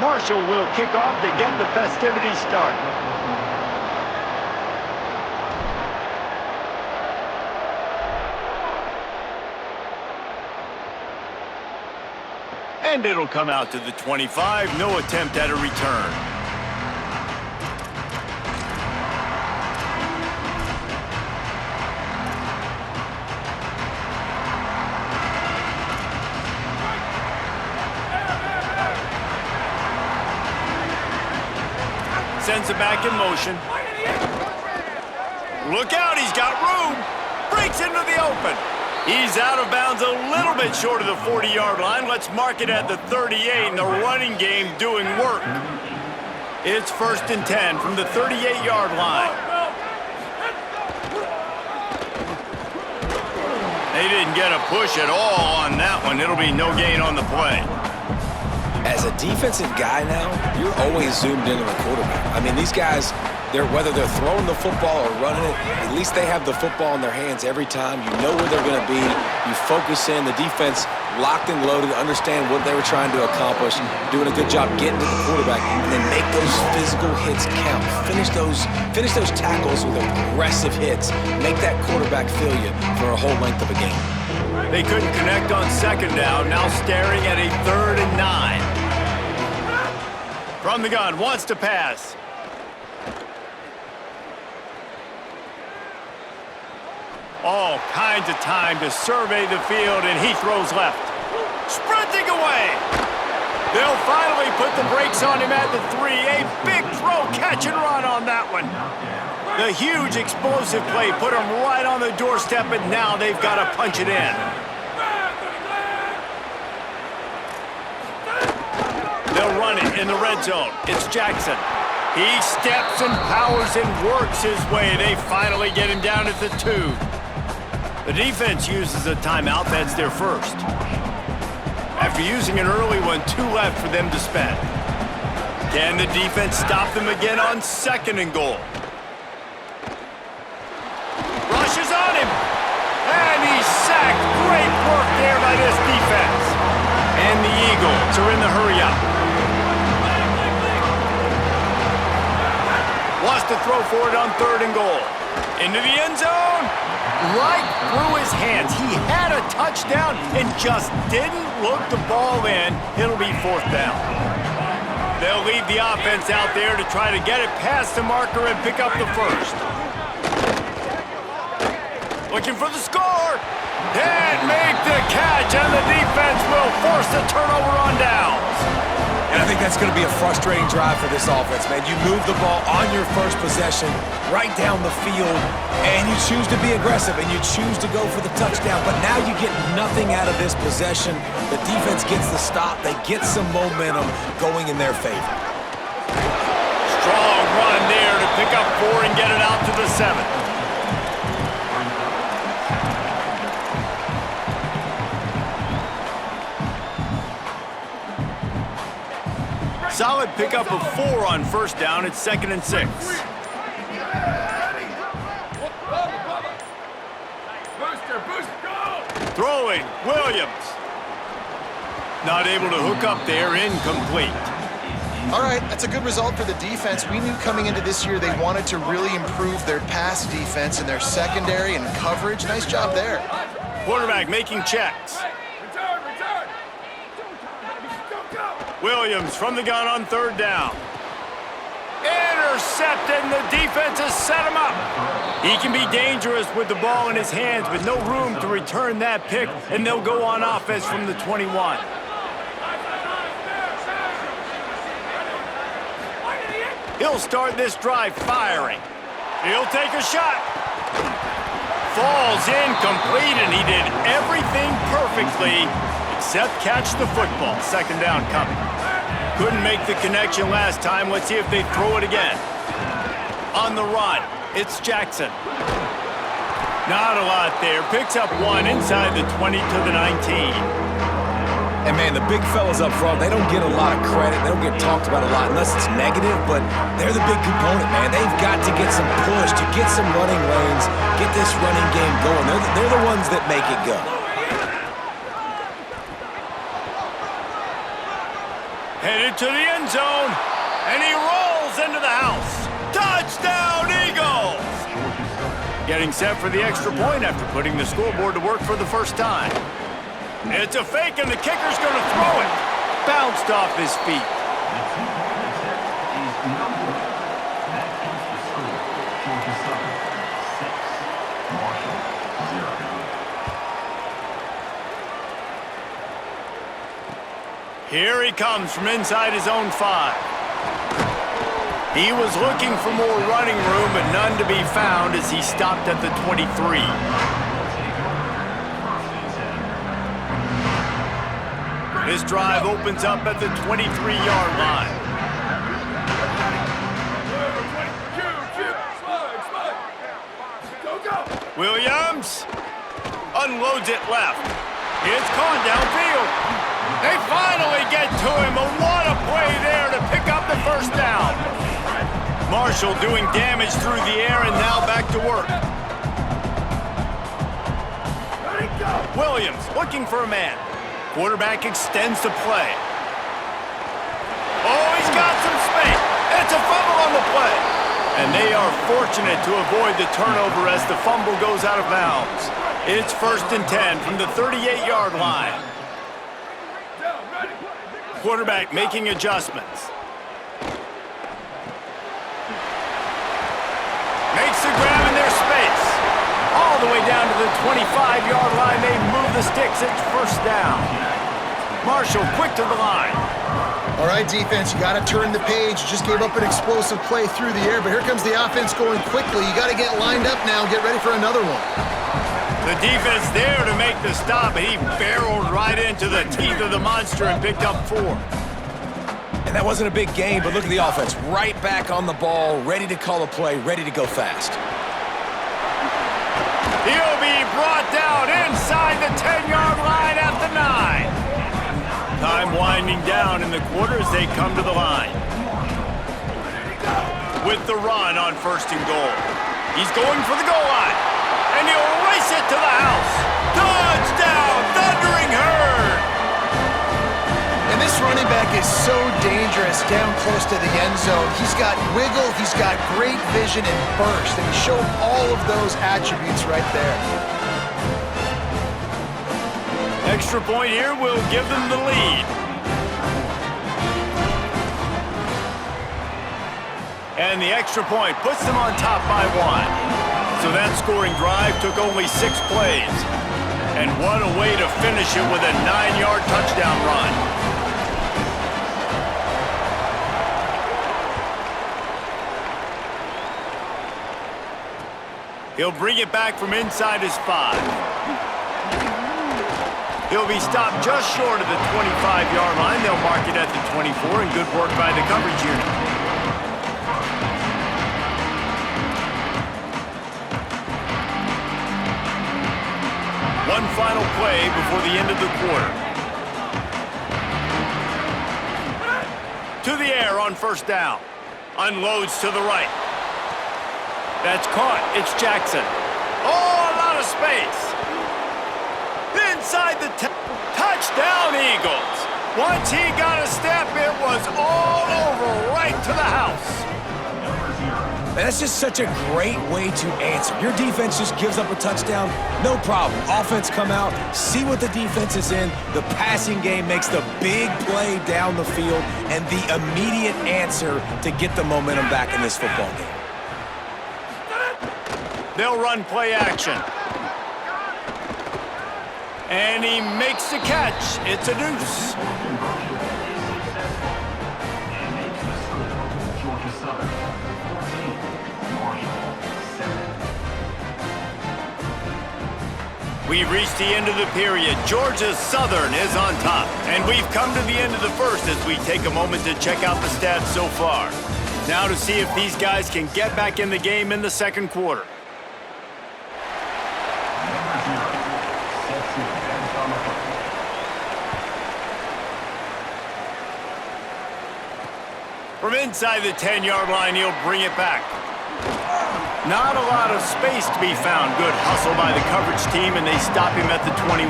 Marshall will kick off to get the festivities started. And it'll come out to the 25. No attempt at a return. Sends it back in motion. Look out, he's got room. Breaks into the open. He's out of bounds a little bit short of the 40-yard line. Let's mark it at the 38, and the running game doing work. It's 1st and 10 from the 38-yard line. They didn't get a push at all on that one. It'll be no gain on the play. As a defensive guy now, you're always zoomed in on the quarterback. I mean, these guys, whether they're throwing the football or running it, at least they have the football in their hands every time. You know where they're going to be. You focus in. The defense locked and loaded, understand what they were trying to accomplish, doing a good job getting to the quarterback, and then make those physical hits count. Finish those tackles with aggressive hits. Make that quarterback feel you for a whole length of a game. They couldn't connect on 2nd down, now staring at a 3rd and 9. From the gun, wants to pass. All kinds of time to survey the field, and he throws left. Sprinting away. They'll finally put the brakes on him at the 3. A big throw, catch and run on that one. The huge explosive play put him right on the doorstep, and now they've got to punch it in. They'll run it in the red zone. It's Jackson. He steps and powers and works his way. They finally get him down at the 2. The defense uses a timeout. That's their first. After using an early one, 2 left for them to spend. Can the defense stop them again on 2nd and goal? Rushes on him. And he's sacked. Great work there by this defense. And the Eagles are in the hurry-up. Wants to throw for it on 3rd and goal. Into the end zone. Right through his hands. He had a touchdown and just didn't look the ball in. It'll be 4th down. They'll leave the offense out there to try to get it past the marker and pick up the first. Looking for the score. Can't make the catch, and the defense will force the turnover on downs. And I think that's going to be a frustrating drive for this offense, man. You move the ball on your first possession right down the field, and you choose to be aggressive, and you choose to go for the touchdown. But now you get nothing out of this possession. The defense gets the stop. They get some momentum going in their favor. Strong run there to pick up 4 and get it out to the 7. Solid pickup of 4 on 1st down. It's 2nd and 6. Throwing, Williams. Not able to hook up there, incomplete. All right, that's a good result for the defense. We knew coming into this year they wanted to really improve their pass defense and their secondary and coverage. Nice job there. Quarterback making checks. Williams from the gun on 3rd down. Intercepted, and the defense has set him up. He can be dangerous with the ball in his hands, but no room to return that pick, and they'll go on offense from the 21. He'll start this drive firing. He'll take a shot. Falls incomplete, and he did everything perfectly except catch the football. 2nd down coming. Couldn't make the connection last time. Let's see if they throw it again. On the run, it's Jackson. Not a lot there. Picks up 1 inside the 20 to the 19. And, man, the big fellas up front, they don't get a lot of credit. They don't get talked about a lot unless it's negative, but they're the big component, man. They've got to get some push, to get some running lanes, get this running game going. They're the ones that make it go. Headed to the end zone, and he rolls into the house. Touchdown, Eagles! Getting set for the extra point after putting the scoreboard to work for the first time. It's a fake, and the kicker's going to throw it. Bounced off his feet. Here he comes from inside his own 5. He was looking for more running room, but none to be found as he stopped at the 23. This drive opens up at the 23-yard line. Williams unloads it left. It's caught downfield. They finally get to him, but what a play there to pick up the first down. Marshall doing damage through the air and now back to work. Williams looking for a man. Quarterback extends the play. Oh, he's got some space. It's a fumble on the play. And they are fortunate to avoid the turnover as the fumble goes out of bounds. It's 1st and 10 from the 38-yard line. Quarterback making adjustments. Makes the grab in their space. All the way down to the 25-yard line. They move the sticks. It's 1st down. Marshall quick to the line. All right, defense, you got to turn the page. You just gave up an explosive play through the air, but here comes the offense going quickly. You got to get lined up now and get ready for another one. The defense there to make the stop, and he barreled right into the teeth of the monster and picked up 4. And that wasn't a big gain, but look at the offense. Right back on the ball, ready to call a play, ready to go fast. He'll be brought down inside the 10-yard line at the 9. Time winding down in the quarter as they come to the line. With the run on 1st and goal. He's going for the goal line. And he'll race it to the house. Touchdown, Thundering Herd! And this running back is so dangerous down close to the end zone. He's got wiggle, he's got great vision and burst, and he showed all of those attributes right there. Extra point here will give them the lead. And the extra point puts them on top by 1. So that scoring drive took only 6 plays. And what a way to finish it with a 9-yard touchdown run. He'll bring it back from inside his 5. He'll be stopped just short of the 25-yard line. They'll mark it at the 24, and good work by the coverage unit. One final play before the end of the quarter. To the air on 1st down. Unloads to the right. That's caught. It's Jackson. Oh, a lot of space. Inside the touchdown, Eagles. Once he got a step, it was all over right to the house. Man, that's just such a great way to answer. Your defense just gives up a touchdown, no problem. Offense come out, see what the defense is in. The passing game makes the big play down the field and the immediate answer to get the momentum back in this football game. They'll run play action. And he makes the catch. It's a deuce. We've reached the end of the period. Georgia Southern is on top. And we've come to the end of the first as we take a moment to check out the stats so far. Now to see if these guys can get back in the game in the second quarter. From inside the 10-yard line, he'll bring it back. Not a lot of space to be found. Good hustle by the coverage team, and they stop him at the 21.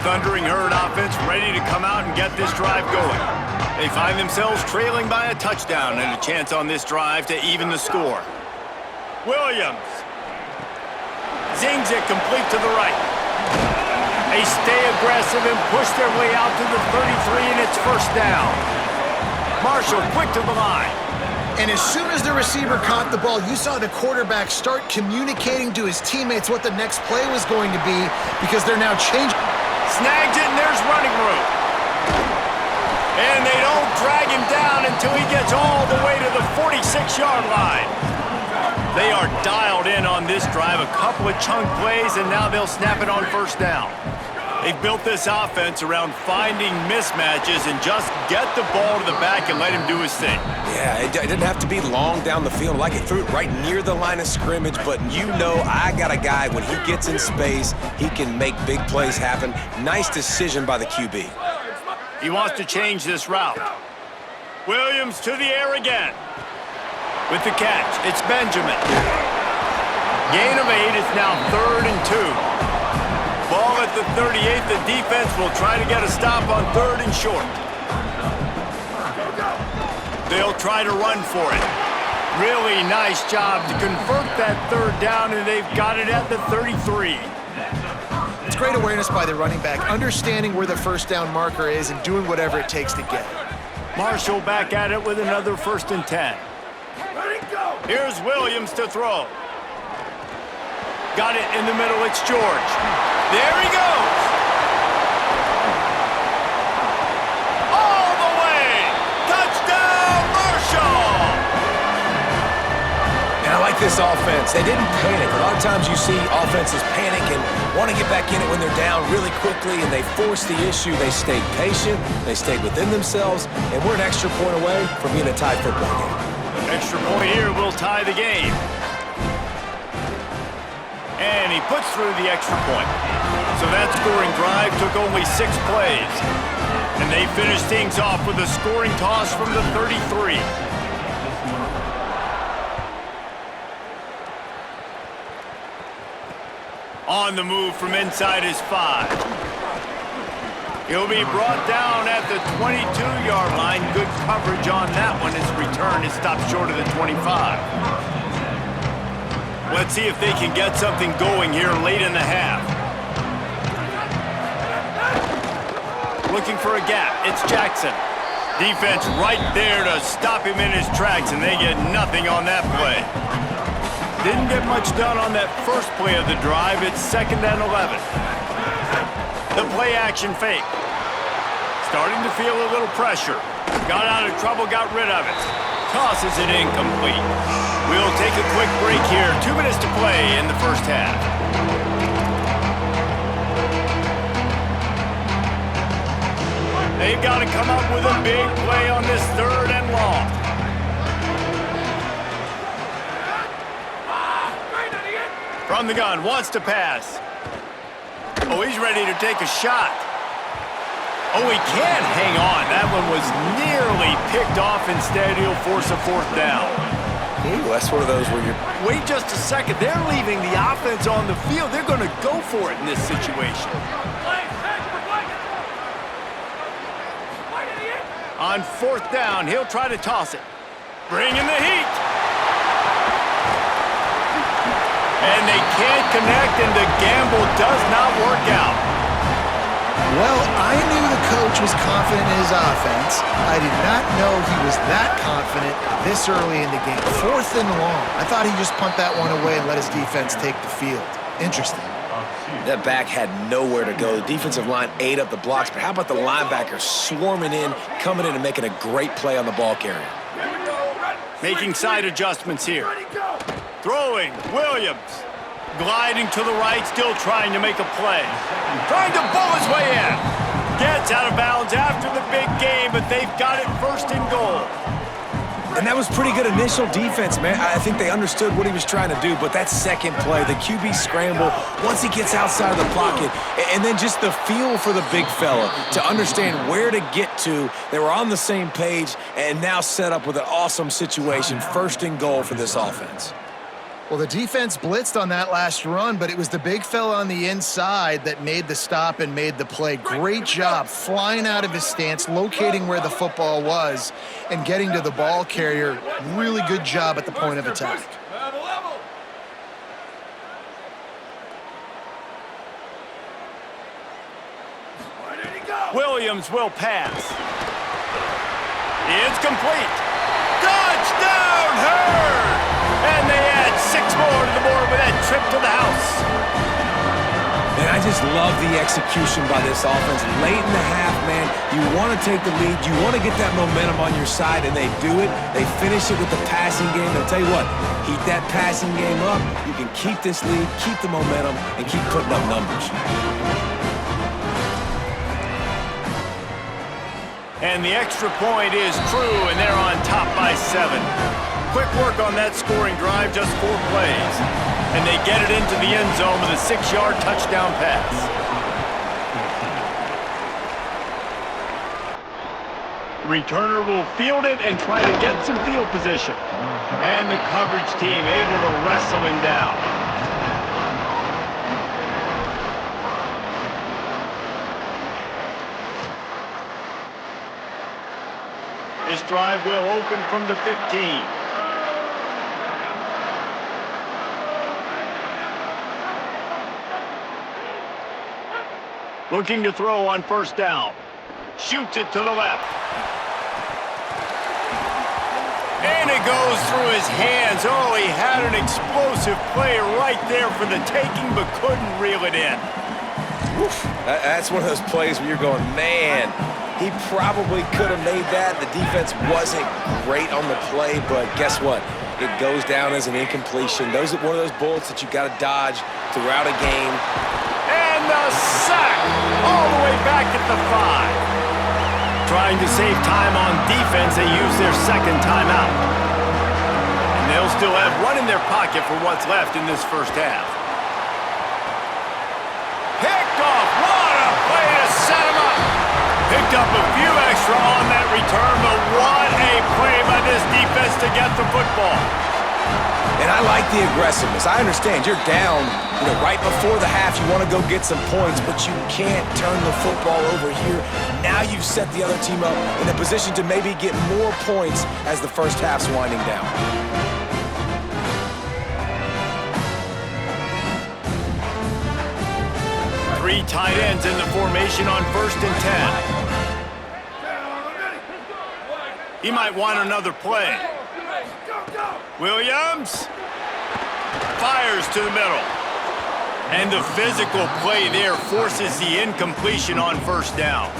thundering herd offense ready to come out and get this drive going. They find themselves trailing by a touchdown and a chance on this drive to even the score. Williams zings it complete to the right. They stay aggressive and push their way out to the 33, and it's first down. Marshall quick to the line. And as soon as the receiver caught the ball, you saw the quarterback start communicating to his teammates what the next play was going to be because they're now changing. Snags it, and there's running room. And they don't drag him down until he gets all the way to the 46-yard line. They are dialed in on this drive, a couple of chunk plays, and now they'll snap it on first down. They've built this offense around finding mismatches and just get the ball to the back and let him do his thing. Yeah, it didn't have to be long down the field. Like, it threw it right near the line of scrimmage, but you know I got a guy, when he gets in space, he can make big plays happen. Nice decision by the QB. He wants to change this route. Williams to the air again. With the catch, it's Benjamin. Gain of 8, it's now 3rd and 2. Ball at the 38, the defense will try to get a stop on 3rd and short. They'll try to run for it. Really nice job to convert that 3rd down, and they've got it at the 33. It's great awareness by the running back, understanding where the first down marker is and doing whatever it takes to get it. Marshall back at it with another 1st and 10. Here's Williams to throw. Got it in the middle, it's George. There he goes. All the way. Touchdown, Marshall. And I like this offense. They didn't panic. A lot of times you see offenses panic and want to get back in it when they're down really quickly, and they forced the issue. They stayed patient, they stayed within themselves, and we're an extra point away from being a tied football game. Extra point here will tie the game. And he puts through the extra point. So that scoring drive took only 6 plays. And they finished things off with a scoring toss from the 33. On the move from inside his 5. He'll be brought down at the 22-yard line. Good coverage on that one. His return is stopped short of the 25. Let's see if they can get something going here late in the half. Looking for a gap. It's Jackson. Defense right there to stop him in his tracks, and they get nothing on that play. Didn't get much done on that first play of the drive. It's 2nd and 11. The play action fake. Starting to feel a little pressure. Got out of trouble, got rid of it. Tosses it incomplete. We'll take a quick break here. 2 minutes to play in the first half. They've got to come up with a big play on this 3rd and long. From the gun, wants to pass. Oh, he's ready to take a shot. Oh, he can't hang on. That one was nearly picked off. Instead, he'll force a 4th down. Ooh, that's one of those where you're... Wait just a second. They're leaving the offense on the field. They're going to go for it in this situation. On 4th down, he'll try to toss it. Bring in the heat. And they can't connect, and the gamble does not work out. Well, I knew the coach was confident in his offense. I did not know he was that confident this early in the game. 4th and long. I thought he'd just punt that one away and let his defense take the field. Interesting. That back had nowhere to go. The defensive line ate up the blocks, but how about the linebackers swarming in, coming in and making a great play on the ball carrier? Making side adjustments here. Throwing, Williams. Gliding to the right, still trying to make a play. Trying to bull his way in. Gets out of bounds after the big game, but they've got it 1st and goal. And that was pretty good initial defense, man. I think they understood what he was trying to do, but that second play, the QB scramble, once he gets outside of the pocket, and then just the feel for the big fella to understand where to get to. They were on the same page and now set up with an awesome situation, 1st and goal for this offense. Well, the defense blitzed on that last run, but it was the big fella on the inside that made the stop and made the play. Great job flying out of his stance, locating where the football was, and getting to the ball carrier. Really good job at the point of attack. Williams will pass. It's complete. Touchdown, Hurd! And they add 6 more to the board with that trip to the house. And I just love the execution by this offense. Late in the half, man, you want to take the lead. You want to get that momentum on your side, and they do it. They finish it with the passing game. I'll tell you what, keep that passing game up. You can keep this lead, keep the momentum, and keep putting up numbers. And the extra point is true, and they're on top by 7. Quick work on that scoring drive, just 4 plays. And they get it into the end zone with a 6-yard touchdown pass. The returner will field it and try to get some field position. And the coverage team able to wrestle him down. This drive will open from the 15. Looking to throw on first down. Shoots it to the left. And it goes through his hands. Oh, he had an explosive play right there for the taking, but couldn't reel it in. Oof. That's one of those plays where you're going, man, he probably could have made that. The defense wasn't great on the play, but guess what? It goes down as an incompletion. Those are one of those bullets that you got to dodge throughout a game. And the sack all the way back at the 5. Trying to save time on defense, they use their second timeout. And they'll still have one in their pocket for what's left in this first half. Picked off. What a play to set him up. Picked up a few extra on that return, but what a play by this defense to get the football. And I like the aggressiveness. I understand you're down, right before the half. You want to go get some points, but you can't turn the football over here. Now you've set the other team up in a position to maybe get more points as the first half's winding down. Three tight ends in the formation on 1st and 10. He might want another play. Williams fires to the middle. And the physical play there forces the incompletion on first down.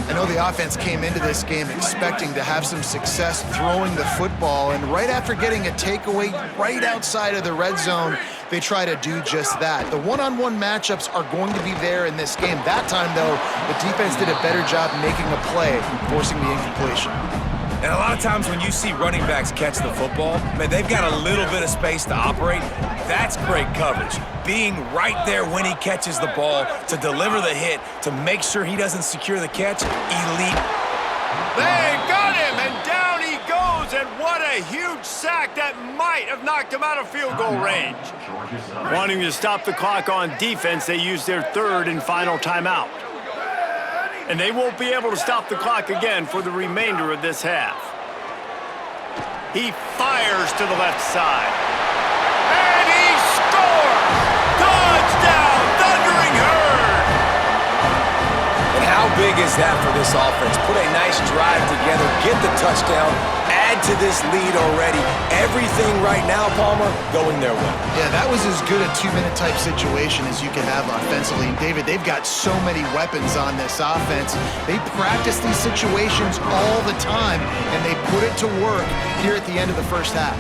I know the offense came into this game expecting to have some success throwing the football, and right after getting a takeaway right outside of the red zone, they try to do just that. The one-on-one matchups are going to be there in this game. That time, though, the defense did a better job making a play, forcing the incompletion. And a lot of times when you see running backs catch the football, man, they've got a little bit of space to operate. That's great coverage. Being right there when he catches the ball to deliver the hit, to make sure he doesn't secure the catch, elite. They got him, and down he goes, and what a huge sack that might have knocked him out of field goal range. Wanting to stop the clock on defense, they use their 3rd and final timeout. And they won't be able to stop the clock again for the remainder of this half. He fires to the left side. And he scores! Touchdown, Thundering Herd! And how big is that for this offense? Put a nice drive together, get the touchdown, add to this lead already. Everything right now, Palmer, going their way. Yeah, that was as good a 2-minute type situation as you can have offensively. And David, they've got so many weapons on this offense. They practice these situations all the time, and they put it to work here at the end of the first half.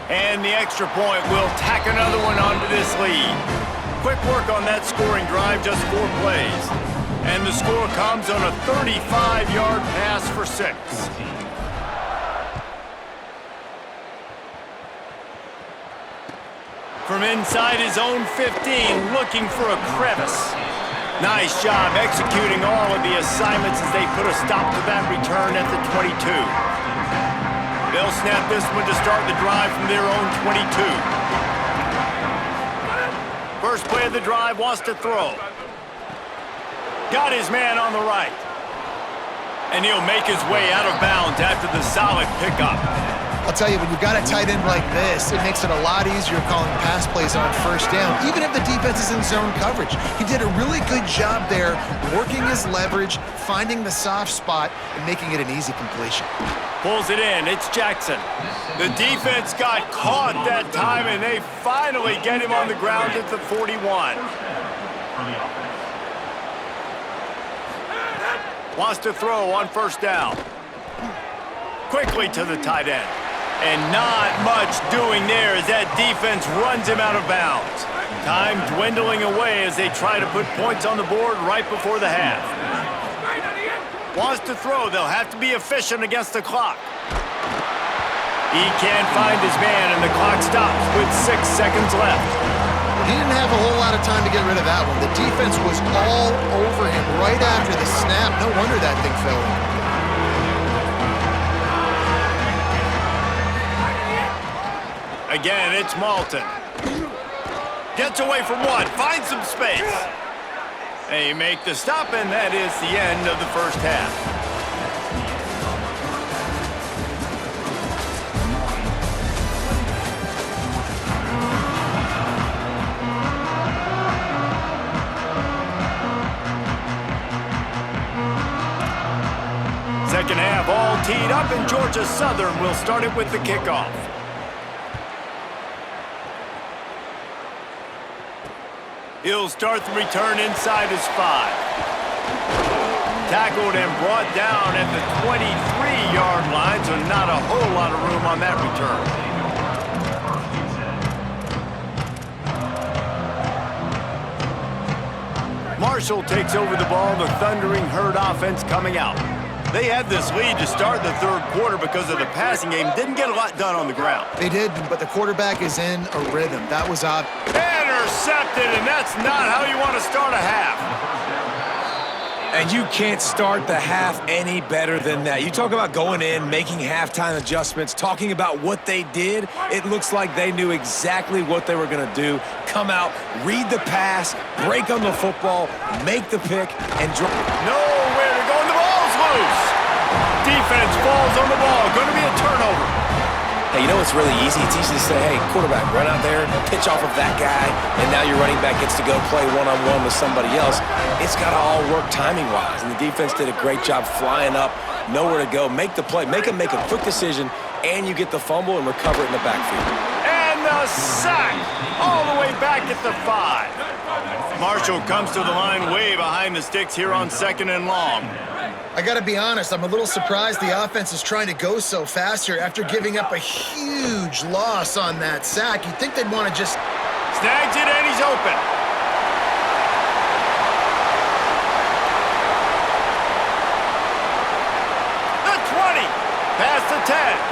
And the extra point will tack another one onto this lead. Quick work on that scoring drive, just 4 plays. And the score comes on a 35-yard pass for 6. From inside his own 15, looking for a crevice. Nice job executing all of the assignments as they put a stop to that return at the 22. They'll snap this one to start the drive from their own 22. First play of the drive, wants to throw. Got his man on the right. And he'll make his way out of bounds after the solid pickup. I'll tell you, when you've got a tight end like this, it makes it a lot easier calling pass plays on first down, even if the defense is in zone coverage. He did a really good job there, working his leverage, finding the soft spot, and making it an easy completion. Pulls it in. It's Jackson. The defense got caught that time, and they finally get him on the ground at the 41. Wants to throw on first down. Quickly to the tight end. And not much doing there as that defense runs him out of bounds. Time dwindling away as they try to put points on the board right before the half. Wants to throw. They'll have to be efficient against the clock. He can't find his man, and the clock stops with 6 seconds left. He didn't have a whole lot of time to get rid of that one. The defense was all over him right after the snap. No wonder that thing fell in. Again, it's Malton. Gets away from one, finds some space. They make the stop, and that is the end of the first half. Second half all teed up, and Georgia Southern will start it with the kickoff. He'll start the return inside his 5. Tackled and brought down at the 23-yard line, so not a whole lot of room on that return. Marshall takes over the ball, the Thundering Herd offense coming out. They had this lead to start the third quarter because of the passing game. Didn't get a lot done on the ground. They did, but the quarterback is in a rhythm. That was obvious. Intercepted, and that's not how you want to start a half. And you can't start the half any better than that. You talk about going in, making halftime adjustments, talking about what they did. It looks like they knew exactly what they were going to do. Come out, read the pass, break on the football, make the pick, and drop. Nowhere to go, and the ball's loose. Defense falls on the ball. Going to be a turnover. Hey, you know what's really easy? It's easy to say, hey, quarterback, run out there, pitch off of that guy, and now your running back gets to go play one-on-one with somebody else. It's got to all work timing-wise, and the defense did a great job flying up, nowhere to go, make the play, make a quick decision, and you get the fumble and recover it in the backfield. And the sack all the way back at the 5. Marshall comes to the line way behind the sticks here on 2nd and long. I got to be honest, I'm a little surprised the offense is trying to go so fast here after giving up a huge loss on that sack. You'd think they'd want to just... Snags it, and he's open. The 20, past the 10.